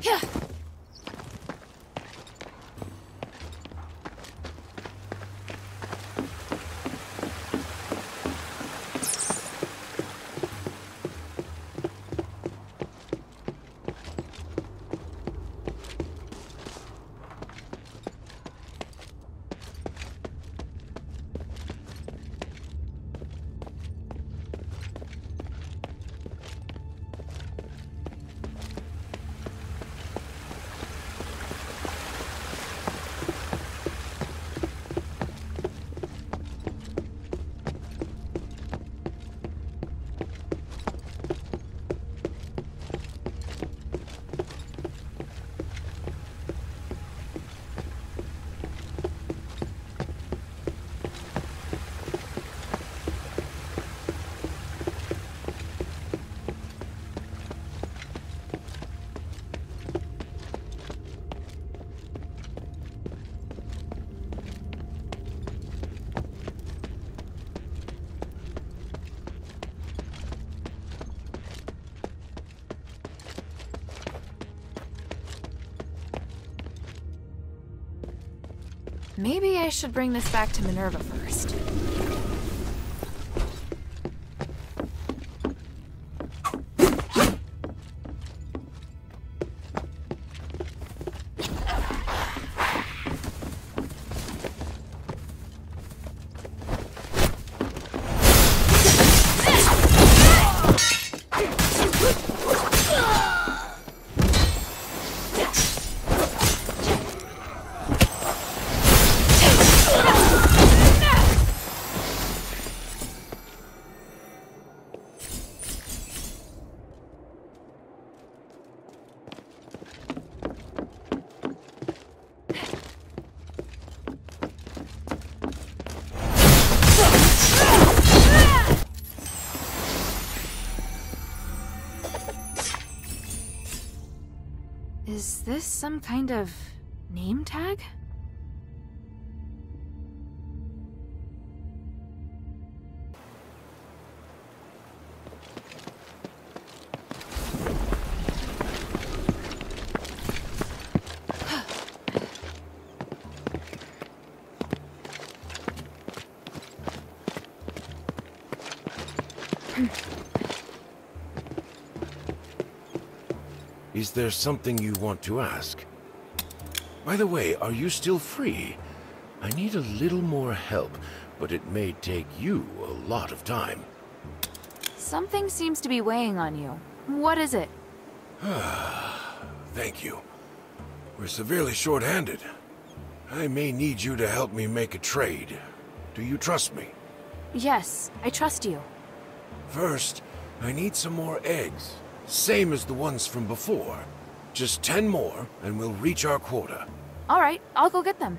Yeah. Maybe I should bring this back to Minerva first. Is this some kind of name tag? Is there something you want to ask? By the way, are you still free? I need a little more help, but it may take you a lot of time. Something seems to be weighing on you. What is it? Thank you. We're severely short-handed. I may need you to help me make a trade. Do you trust me? Yes, I trust you. First, I need some more eggs. Same as the ones from before. Just 10 more, and we'll reach our quota. All right, I'll go get them.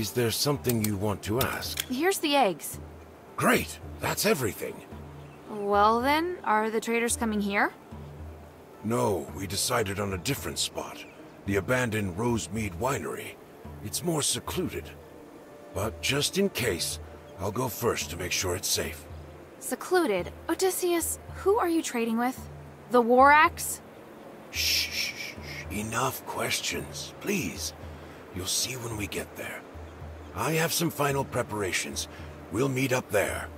Is there something you want to ask? Here's the eggs. Great! That's everything. Well then, are the traders coming here? No, we decided on a different spot. The abandoned Rosemead Winery. It's more secluded. But just in case, I'll go first to make sure it's safe. Secluded? Odysseus, who are you trading with? The war axe? Shh. Enough questions, please. You'll see when we get there. I have some final preparations. We'll meet up there.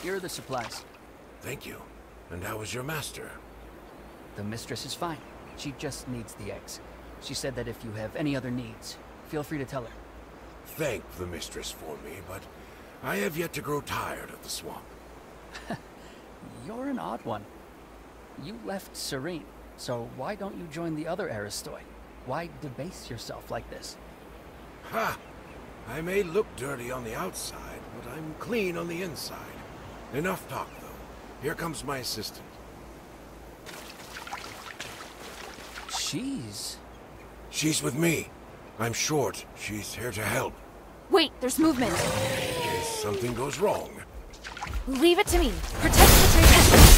Here are the supplies. Thank you. And how is your master? The mistress is fine. She just needs the eggs. She said that if you have any other needs, feel free to tell her. Thank the mistress for me, but I have yet to grow tired of the swamp. You're an odd one. You left Serene, so why don't you join the other Aristoi? Why debase yourself like this? Ha! I may look dirty on the outside, but I'm clean on the inside. Enough talk, though. Here comes my assistant. She's with me. I'm short. She's here to help. Wait, there's movement. In case something goes wrong. Leave it to me. Protect the traders.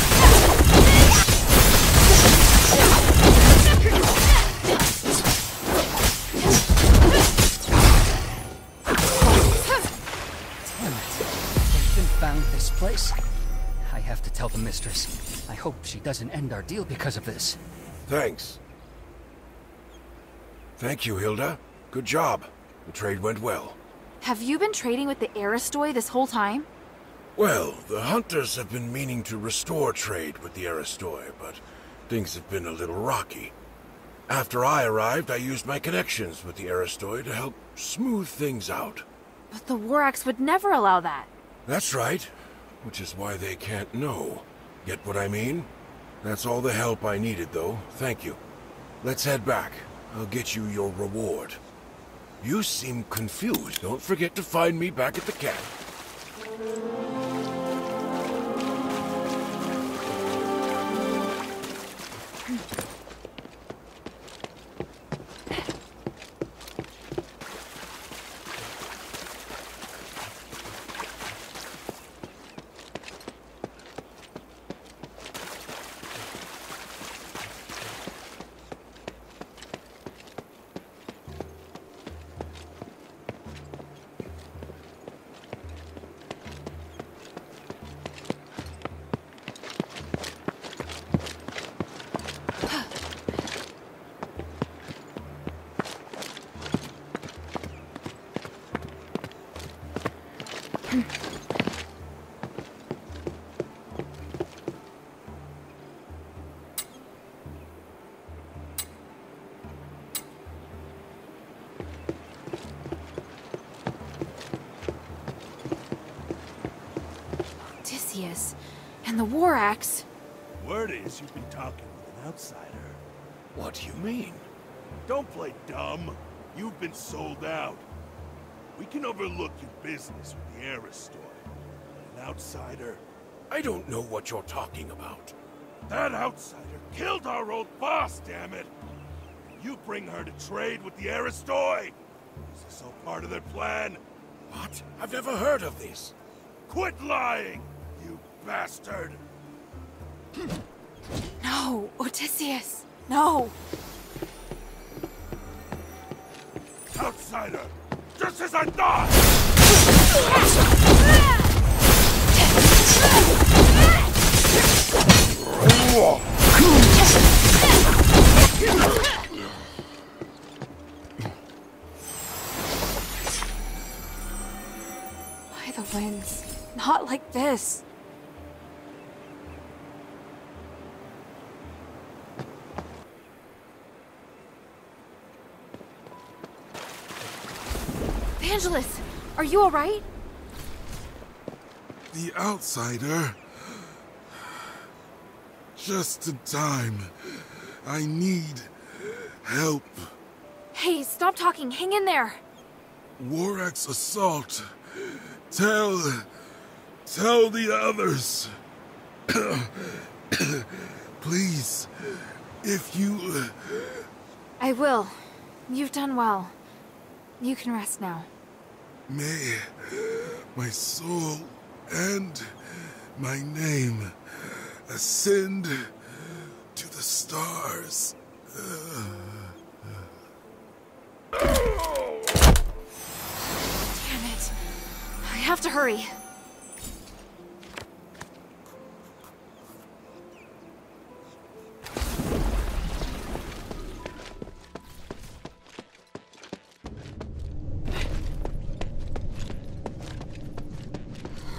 Found this place. I have to tell the mistress. I hope she doesn't end our deal because of this. Thanks. Thank you, Hilda. Good job. The trade went well. Have you been trading with the Aristoi this whole time? Well, the hunters have been meaning to restore trade with the Aristoi, but things have been a little rocky. After I arrived, I used my connections with the Aristoi to help smooth things out. But the war axe would never allow that. That's right, which is why they can't know. Get what I mean? That's all the help I needed, though. Thank you. Let's head back. I'll get you your reward. You seem confused. Don't forget to find me back at the camp. Odysseus. And the war axe. Word is you've been talking with an outsider. What do you mean? Don't play dumb. You've been sold out. We can overlook your business with the Aristoi. But an outsider... I don't know what you're talking about. That outsider killed our old boss, damn it! You bring her to trade with the Aristoi! Is this all part of their plan? What? I've never heard of this. Quit lying, you bastard! No, Odysseus. No. Outsider! Just as I thought! By the winds. Not like this. Vangelis, are you alright? The outsider. Just in time. I need help. Hey, stop talking. Hang in there. Warek's assault. Tell the others. Please, if you... I will. You've done well. You can rest now. May my soul and my name ascend to the stars. Damn it. I have to hurry.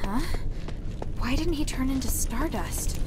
Huh? Why didn't he turn into stardust?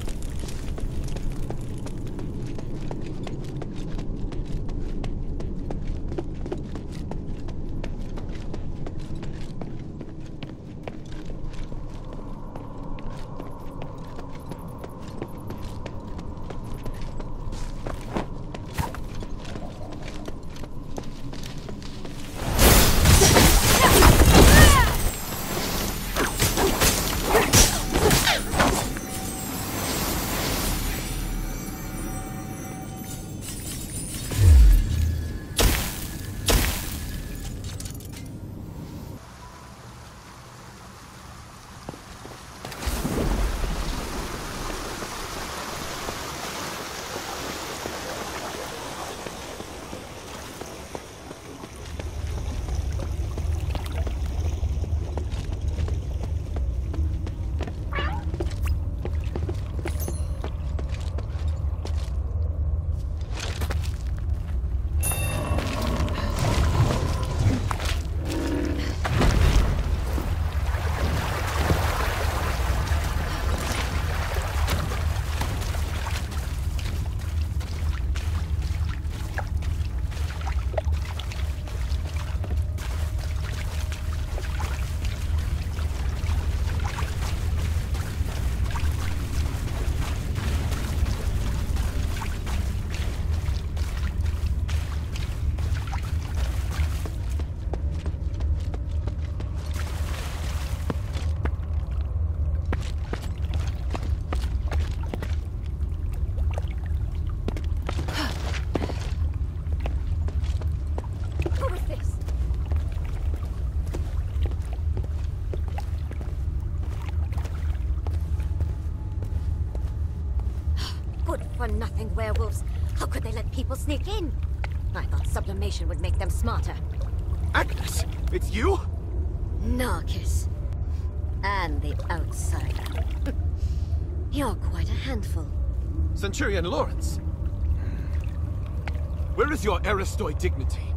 Nothing werewolves. How could they let people sneak in? I thought sublimation would make them smarter. Agnes, it's you? Narcus. And the outsider. You're quite a handful. Centurion Laurence. Where is your Aristoi dignity?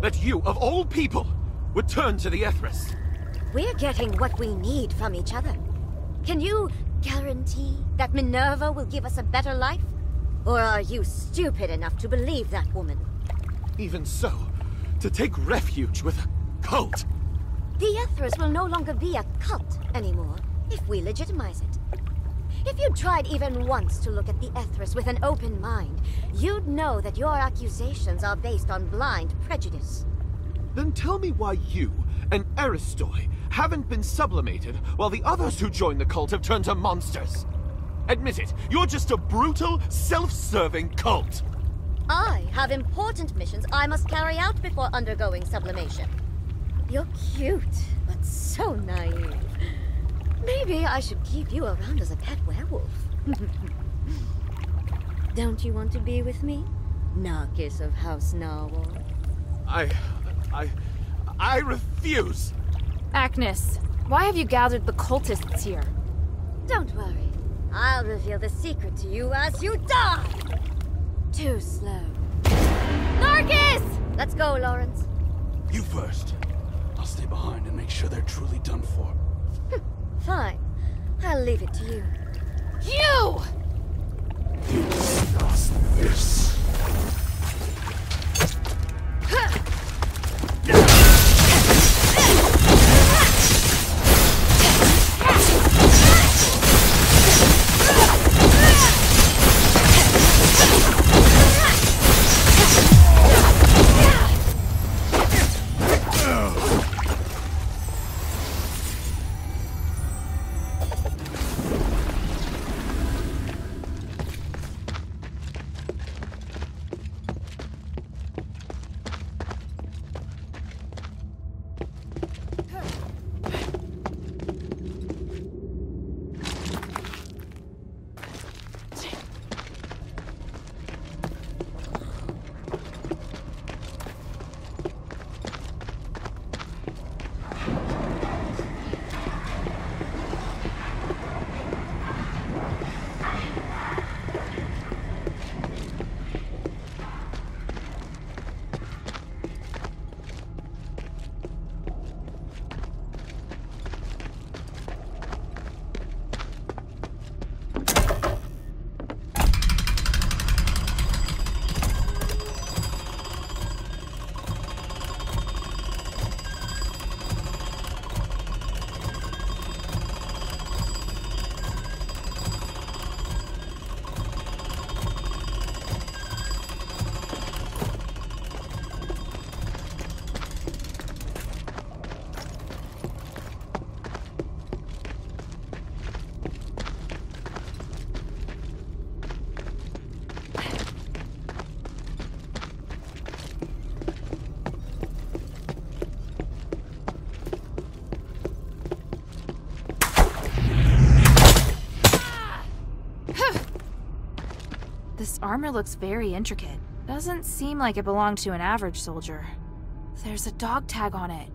That you, of all people, would turn to the Ethris? We're getting what we need from each other. Can you guarantee that Minerva will give us a better life? Or are you stupid enough to believe that woman? Even so, to take refuge with a cult. The Ethris will no longer be a cult anymore, if we legitimize it. If you tried even once to look at the Ethris with an open mind, you'd know that your accusations are based on blind prejudice. Then tell me why you, an Aristoi, haven't been sublimated while the others who joined the cult have turned to monsters. Admit it, you're just a brutal, self-serving cult. I have important missions I must carry out before undergoing sublimation. You're cute, but so naive. Maybe I should keep you around as a pet werewolf. Don't you want to be with me, Narcus of House Narwhal? I refuse! Agnes, why have you gathered the cultists here? Don't worry. I'll reveal the secret to you as you die! Too slow. Narcus! Let's go, Laurence. You first. I'll stay behind and make sure they're truly done for. Fine. I'll leave it to you. You! You lost this. This armor looks very intricate. Doesn't seem like it belonged to an average soldier. There's a dog tag on it.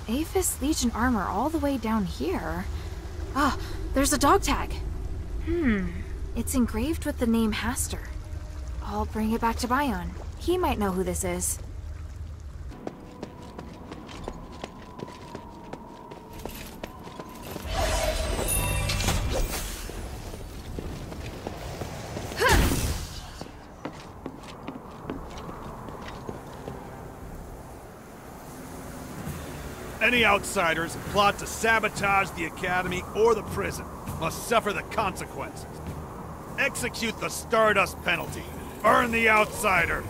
Aphis Legion armor all the way down here. Ah, there's a dog tag. It's engraved with the name Hastar. I'll bring it back to Bion. He might know who this is. Any outsiders who plot to sabotage the Academy or the prison must suffer the consequences. Execute the Stardust penalty. Burn the outsider.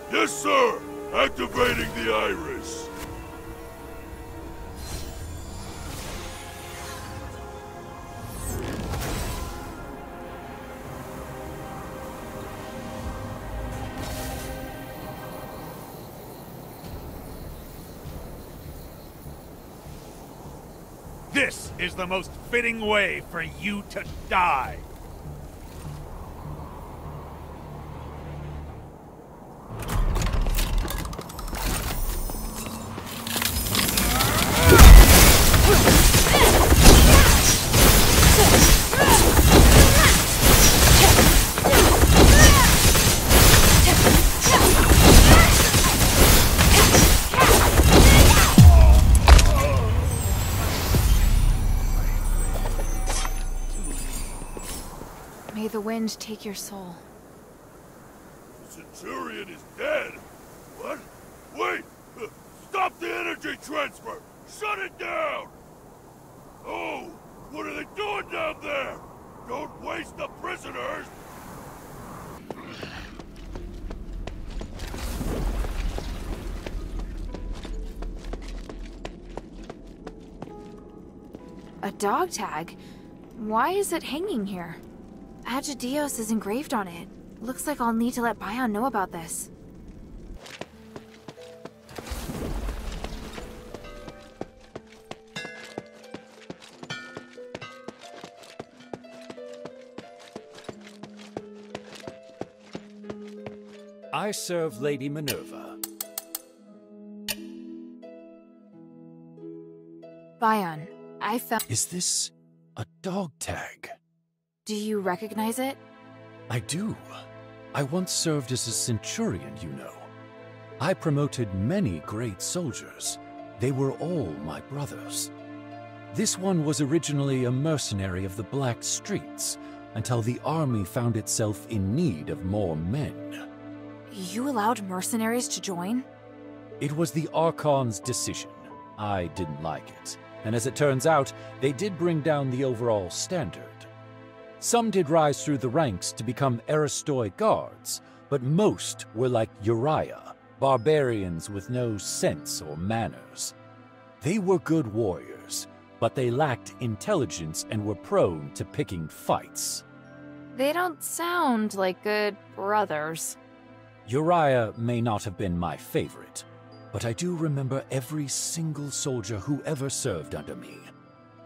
Yes, sir! Activating the iris. This is the most fitting way for you to die. May the wind take your soul. Centurion is dead? What? Wait! Stop the energy transfer! Shut it down! Oh! What are they doing down there? Don't waste the prisoners! A dog tag? Why is it hanging here? Aigidios is engraved on it. Looks like I'll need to let Bion know about this. I serve Lady Minerva. Bion, I found... Is this a dog tag? Do you recognize it? I do. I once served as a centurion, you know. I promoted many great soldiers. They were all my brothers. This one was originally a mercenary of the Black Streets, until the army found itself in need of more men. You allowed mercenaries to join? It was the Archon's decision. I didn't like it. And as it turns out, they did bring down the overall standard. Some did rise through the ranks to become Aristoi guards, but most were like Uriah, barbarians with no sense or manners. They were good warriors, but they lacked intelligence and were prone to picking fights. They don't sound like good brothers. Uriah may not have been my favorite, but I do remember every single soldier who ever served under me.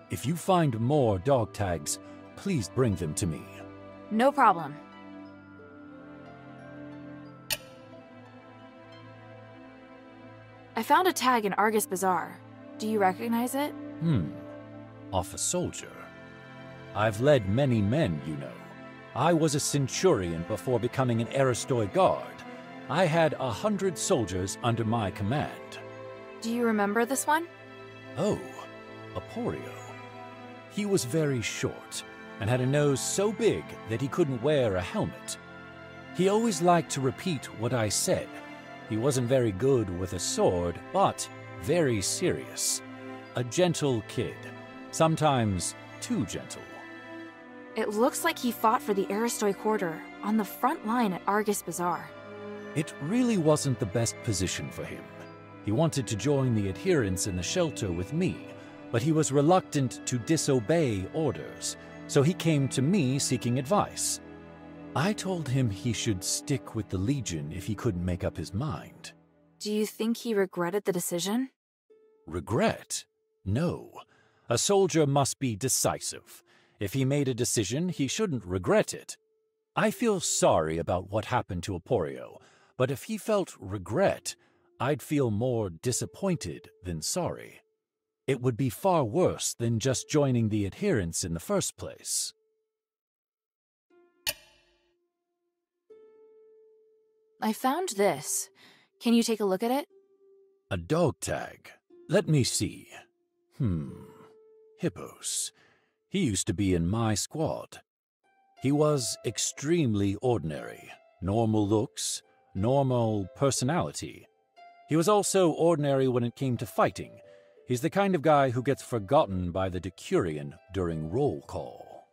If you find more dog tags, please bring them to me. No problem. I found a tag in Arges Bazaar. Do you recognize it? Off a soldier. I've led many men, you know. I was a centurion before becoming an Aristoi guard. I had 100 soldiers under my command. Do you remember this one? Oh, Aporio. He was very short, and had a nose so big that he couldn't wear a helmet. He always liked to repeat what I said. He wasn't very good with a sword, but very serious. A gentle kid. Sometimes too gentle. It looks like he fought for the Aristoi Quarter, on the front line at Arges Bazaar. It really wasn't the best position for him. He wanted to join the adherents in the shelter with me, but he was reluctant to disobey orders, so he came to me seeking advice. I told him he should stick with the Legion if he couldn't make up his mind. Do you think he regretted the decision? Regret? No. A soldier must be decisive. If he made a decision, he shouldn't regret it. I feel sorry about what happened to Aporio, but if he felt regret, I'd feel more disappointed than sorry. It would be far worse than just joining the adherents in the first place. I found this. Can you take a look at it? A dog tag. Let me see. Hippos. He used to be in my squad. He was extremely ordinary. Normal looks, normal personality. He was also ordinary when it came to fighting. He's the kind of guy who gets forgotten by the Decurion during roll call.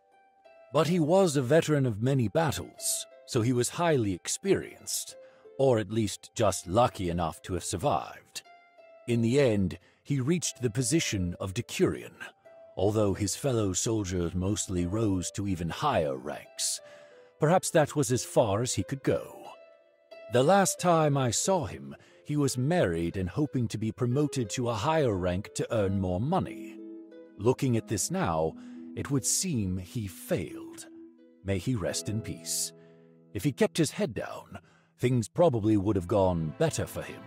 But he was a veteran of many battles, so he was highly experienced, or at least just lucky enough to have survived. In the end, he reached the position of Decurion, although his fellow soldiers mostly rose to even higher ranks. Perhaps that was as far as he could go. The last time I saw him, he was married and hoping to be promoted to a higher rank to earn more money. Looking at this now, it would seem he failed. May he rest in peace. If he kept his head down, things probably would have gone better for him.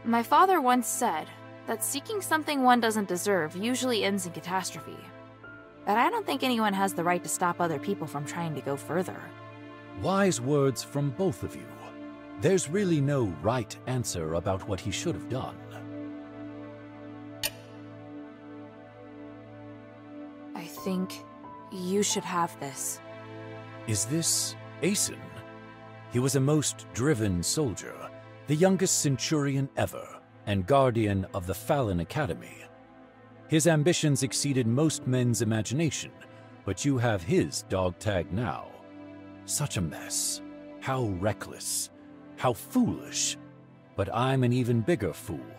My father once said that seeking something one doesn't deserve usually ends in catastrophe. But I don't think anyone has the right to stop other people from trying to go further. Wise words from both of you. There's really no right answer about what he should have done. I think you should have this. Is this Aeson? He was a most driven soldier, the youngest centurion ever, and guardian of the Phalan Academy. His ambitions exceeded most men's imagination, but you have his dog tag now. Such a mess. How reckless. How foolish. But I'm an even bigger fool.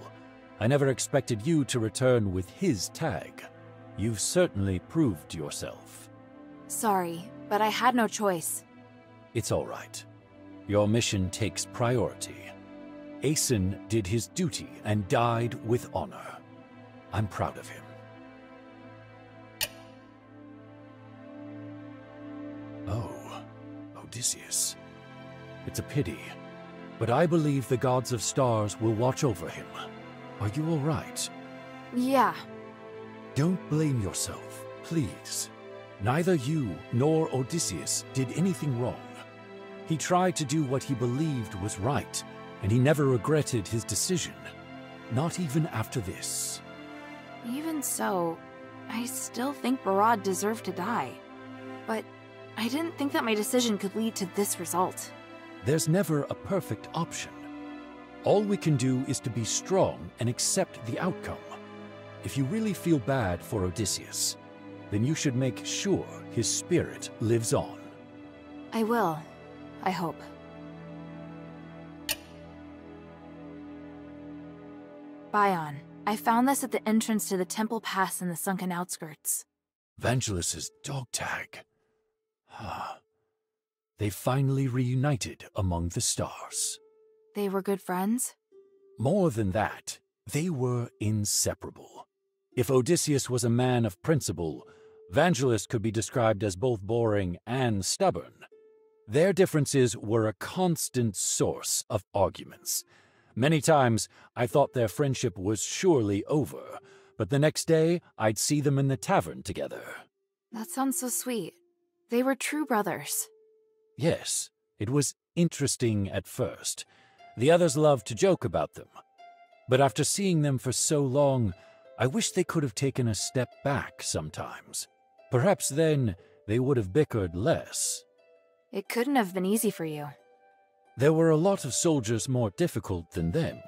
I never expected you to return with his tag. You've certainly proved yourself. Sorry, but I had no choice. It's all right. Your mission takes priority. Aeson did his duty and died with honor. I'm proud of him. Oh, Odysseus. It's a pity, but I believe the gods of stars will watch over him. Are you all right? Yeah. Don't blame yourself, please. Neither you nor Odysseus did anything wrong. He tried to do what he believed was right, and he never regretted his decision. Not even after this. Even so, I still think Barad deserved to die. But I didn't think that my decision could lead to this result. There's never a perfect option. All we can do is to be strong and accept the outcome. If you really feel bad for Odysseus, then you should make sure his spirit lives on. I will. I hope. Bion, I found this at the entrance to the temple pass in the Sunken Outskirts. Vangelis' dog tag. They finally reunited among the stars. They were good friends? More than that, they were inseparable. If Odysseus was a man of principle, Vangelis could be described as both boring and stubborn. Their differences were a constant source of arguments. Many times, I thought their friendship was surely over, but the next day, I'd see them in the tavern together. That sounds so sweet. They were true brothers. Yes, it was interesting at first. The others loved to joke about them. But after seeing them for so long, I wish they could have taken a step back sometimes. Perhaps then they would have bickered less. It couldn't have been easy for you. There were a lot of soldiers more difficult than them.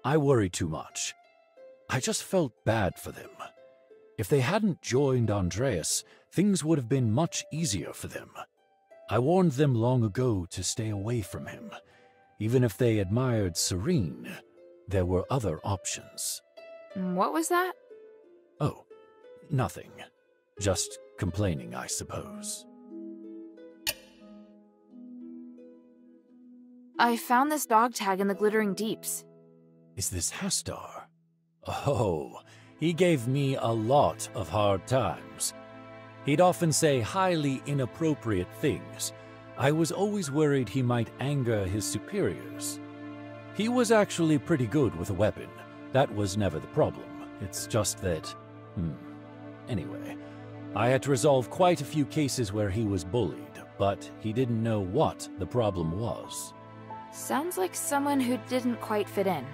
I worried too much. I just felt bad for them. If they hadn't joined Andreas, things would have been much easier for them. I warned them long ago to stay away from him. Even if they admired Serene, there were other options. What was that? Oh, nothing. Just complaining, I suppose. I found this dog tag in the Glittering Deeps. Is this Hastar? Oh, he gave me a lot of hard times. He'd often say highly inappropriate things. I was always worried he might anger his superiors. He was actually pretty good with a weapon. That was never the problem. It's just that... Anyway, I had to resolve quite a few cases where he was bullied, but he didn't know what the problem was. Sounds like someone who didn't quite fit in.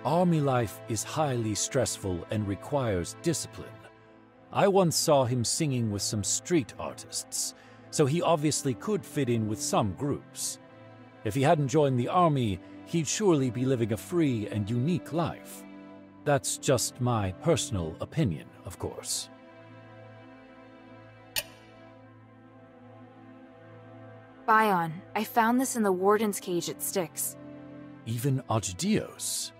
Army life is highly stressful and requires discipline. I once saw him singing with some street artists. so he obviously could fit in with some groups. If he hadn't joined the army, he'd surely be living a free and unique life. That's just my personal opinion, of course. Bion, I found this in the warden's cage at Styx. Even Aigidios?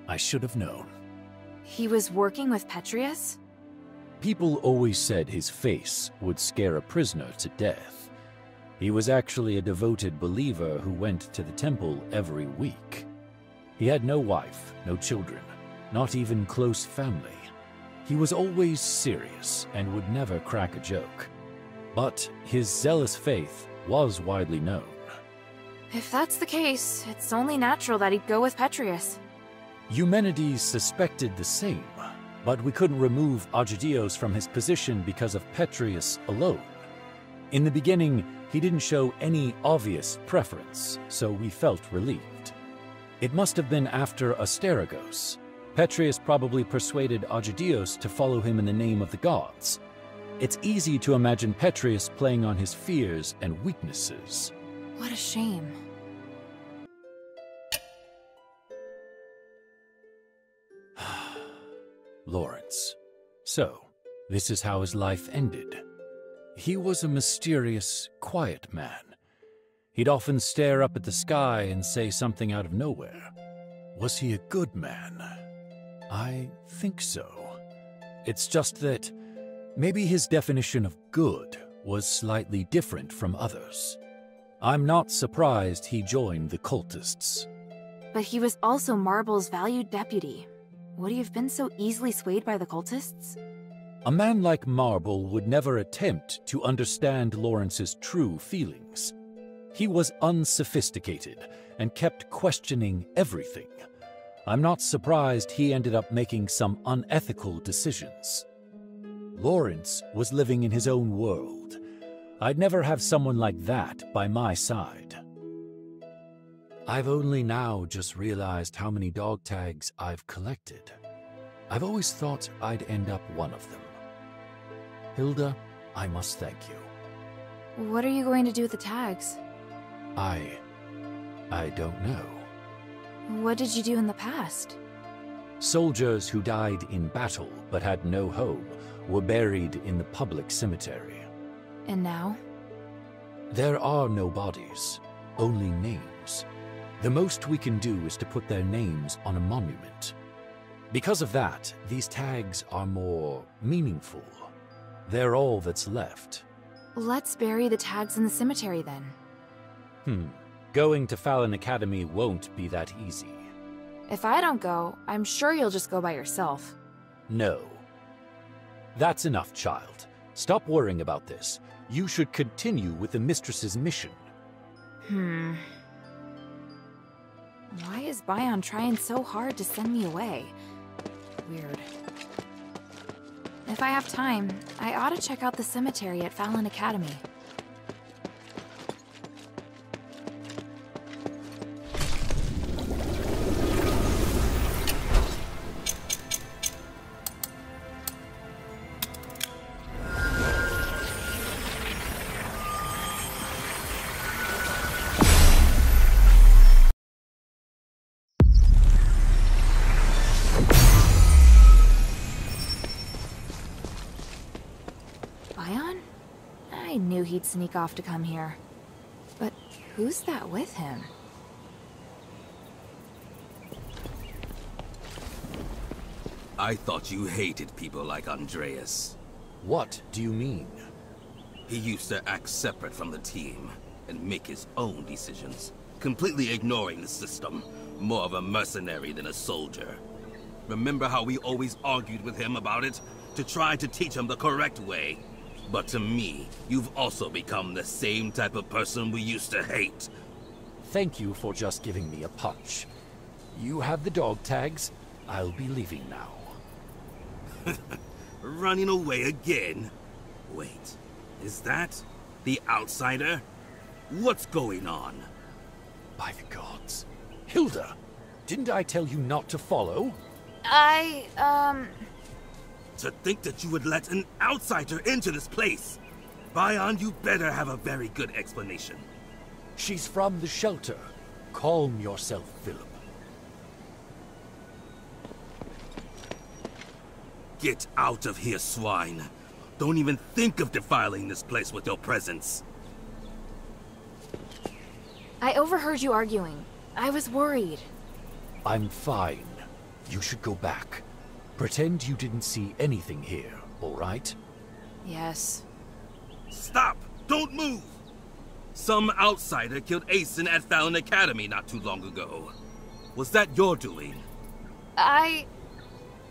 I should have known. He was working with Petrius? People always said his face would scare a prisoner to death. He was actually a devoted believer who went to the temple every week. He had no wife, no children, not even close family. He was always serious and would never crack a joke. But his zealous faith was widely known. If that's the case, it's only natural that he'd go with Petrius. Eumenides suspected the same, but we couldn't remove Aigidios from his position because of Petrius alone. In the beginning, he didn't show any obvious preference, so we felt relieved. It must have been after Asterigos. Petrius probably persuaded Aigidios to follow him in the name of the gods. It's easy to imagine Petrius playing on his fears and weaknesses. What a shame. Laurence. So, this is how his life ended. He was a mysterious, quiet man. He'd often stare up at the sky and say something out of nowhere. Was he a good man? I think so. It's just that maybe his definition of good was slightly different from others. I'm not surprised he joined the cultists. But he was also Marble's valued deputy. Would he have been so easily swayed by the cultists? A man like Marble would never attempt to understand Laurence's true feelings. He was unsophisticated and kept questioning everything. I'm not surprised he ended up making some unethical decisions. Laurence was living in his own world. I'd never have someone like that by my side. I've only now just realized how many dog tags I've collected. I've always thought I'd end up one of them. Hilda, I must thank you. What are you going to do with the tags? I don't know. What did you do in the past? Soldiers who died in battle but had no home were buried in the public cemetery. And now? There are no bodies, only names. The most we can do is to put their names on a monument. Because of that, these tags are more meaningful. They're all that's left. Let's bury the tags in the cemetery then. Going to Phalan Academy won't be that easy. If I don't go, I'm sure you'll just go by yourself. No. That's enough, child. Stop worrying about this. You should continue with the mistress's mission. Why is Bion trying so hard to send me away? Weird. If I have time, I ought to check out the cemetery at Phalan Academy. Bion? I knew he'd sneak off to come here. But who's that with him? I thought you hated people like Andreas. What do you mean? He used to act separate from the team and make his own decisions, completely ignoring the system, more of a mercenary than a soldier. Remember how we always argued with him about it, to try to teach him the correct way? But to me, you've also become the same type of person we used to hate. Thank you for just giving me a punch. You have the dog tags. I'll be leaving now. Running away again? Wait, is that the outsider? What's going on? By the gods. Hilda, didn't I tell you not to follow? To think that you would let an outsider into this place! Bion, you better have a very good explanation. She's from the shelter. Calm yourself, Philip. Get out of here, swine. Don't even think of defiling this place with your presence. I overheard you arguing. I was worried. I'm fine. You should go back. Pretend you didn't see anything here, all right? Yes. Stop! Don't move! Some outsider killed Aeson at Phalan Academy not too long ago. Was that your doing?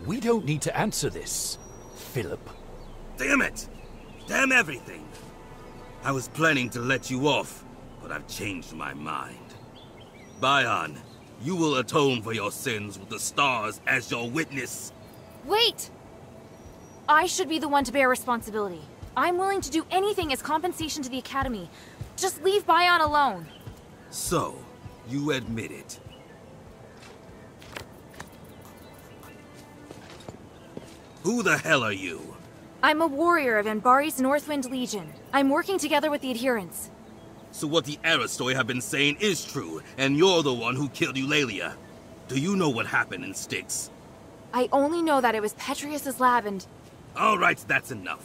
We don't need to answer this, Philip. Damn it! Damn everything! I was planning to let you off, but I've changed my mind. Bion, you will atone for your sins with the stars as your witness. Wait! I should be the one to bear responsibility. I'm willing to do anything as compensation to the Academy. Just leave Bion alone. So, you admit it. Who the hell are you? I'm a warrior of Anbari's Northwind Legion. I'm working together with the adherents. So what the Aristoi have been saying is true, and you're the one who killed Eulalia. Do you know what happened in Styx? I only know that it was Petrius's lab and... Alright, that's enough.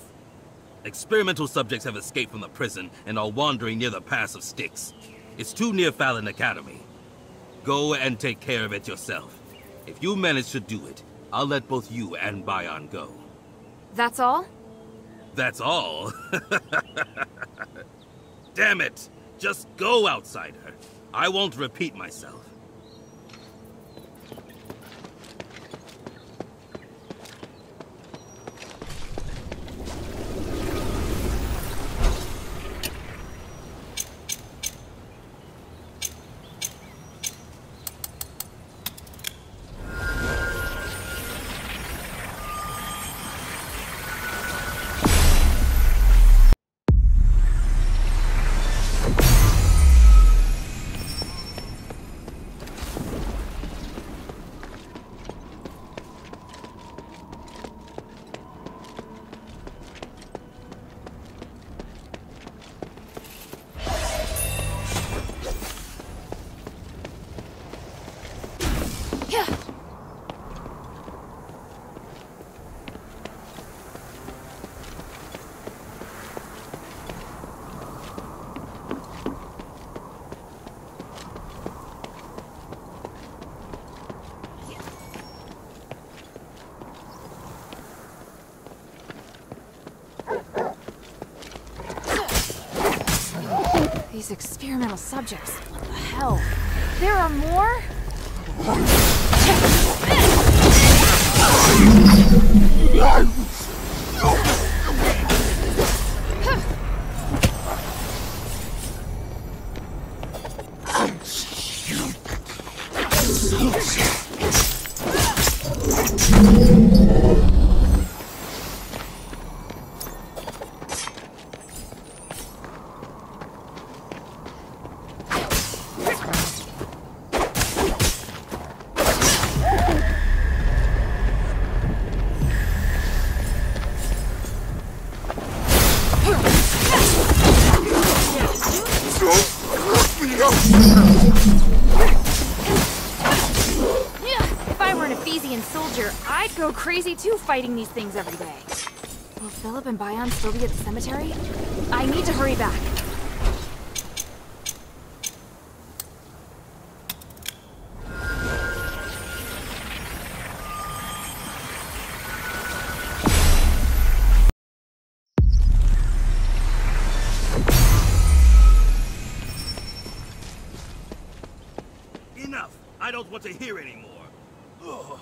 Experimental subjects have escaped from the prison and are wandering near the pass of Styx. It's too near Phalan Academy. Go and take care of it yourself. If you manage to do it, I'll let both you and Bion go. That's all? That's all? Damn it! Just go, outsider. I won't repeat myself. These experimental subjects, what the hell? There are more? If I were an Ephesian soldier, I'd go crazy too fighting these things every day. Will Philip and Bion still be at the cemetery? I need to hurry back. Enough! I don't want to hear anymore. Ugh.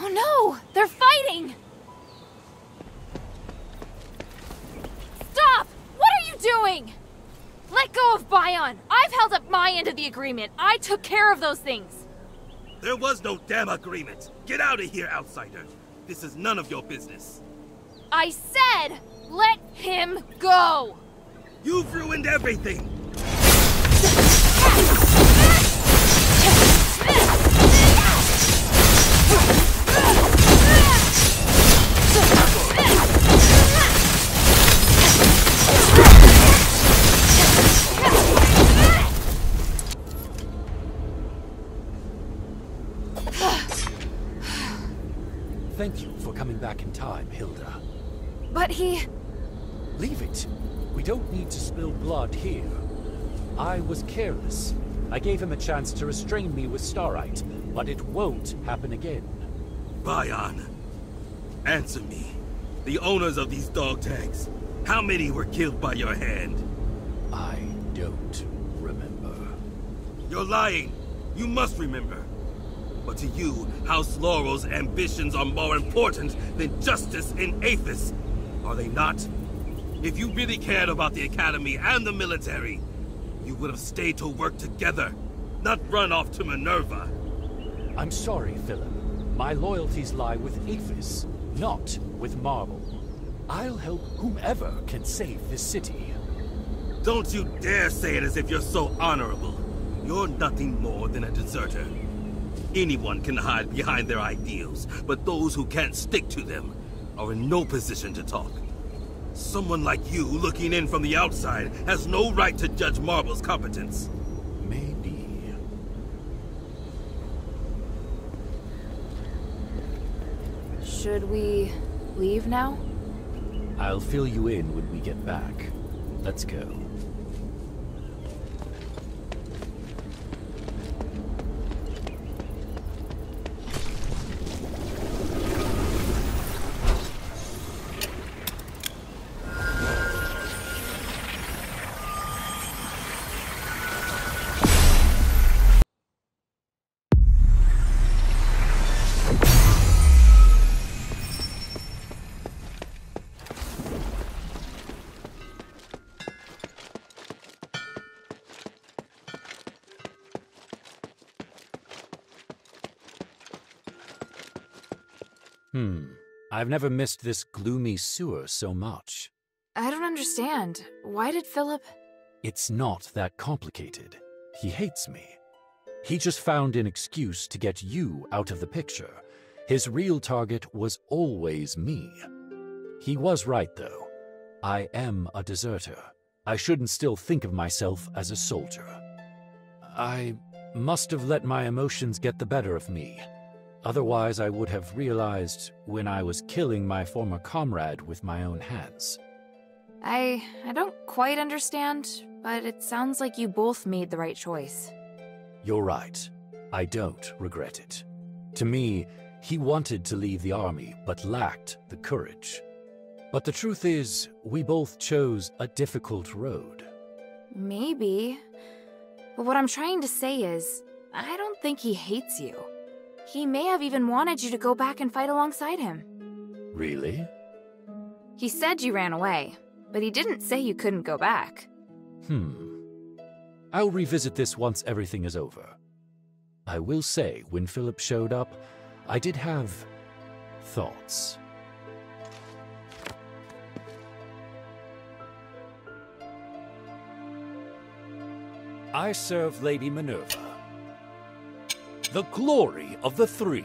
Oh no! They're fighting! Stop! What are you doing? Let go of Bion! I've held up my end of the agreement. I took care of those things. There was no damn agreement. Get out of here, outsider. This is none of your business. I said, let him go! You've ruined everything! Thank you for coming back in time, Hilda. But he... Leave it. We don't need to spill blood here. I was careless. I gave him a chance to restrain me with Starite, but it won't happen again. Bion, answer me. The owners of these dog tags, how many were killed by your hand? I don't remember. You're lying. You must remember. But to you, House Laurel's ambitions are more important than justice in Aethys, are they not? If you really cared about the Academy and the military, you would have stayed to work together, not run off to Minerva. I'm sorry, Phalan. My loyalties lie with Aethys, not with Marble. I'll help whomever can save this city. Don't you dare say it as if you're so honorable. You're nothing more than a deserter. Anyone can hide behind their ideals, but those who can't stick to them are in no position to talk. Someone like you, looking in from the outside, has no right to judge Marble's competence. Maybe. Should we leave now? I'll fill you in when we get back. Let's go. I've never missed this gloomy sewer so much. I don't understand. Why did Philip... It's not that complicated. He hates me. He just found an excuse to get you out of the picture. His real target was always me. He was right, though. I am a deserter. I shouldn't still think of myself as a soldier. I must have let my emotions get the better of me. Otherwise, I would have realized when I was killing my former comrade with my own hands. I don't quite understand, but it sounds like you both made the right choice. You're right. I don't regret it. To me, he wanted to leave the army, but lacked the courage. But the truth is, we both chose a difficult road. Maybe. But what I'm trying to say is, I don't think he hates you. He may have even wanted you to go back and fight alongside him. Really? He said you ran away, but he didn't say you couldn't go back. I'll revisit this once everything is over. I will say, when Philip showed up, I did have thoughts. I serve Lady Minerva, the glory of the Three.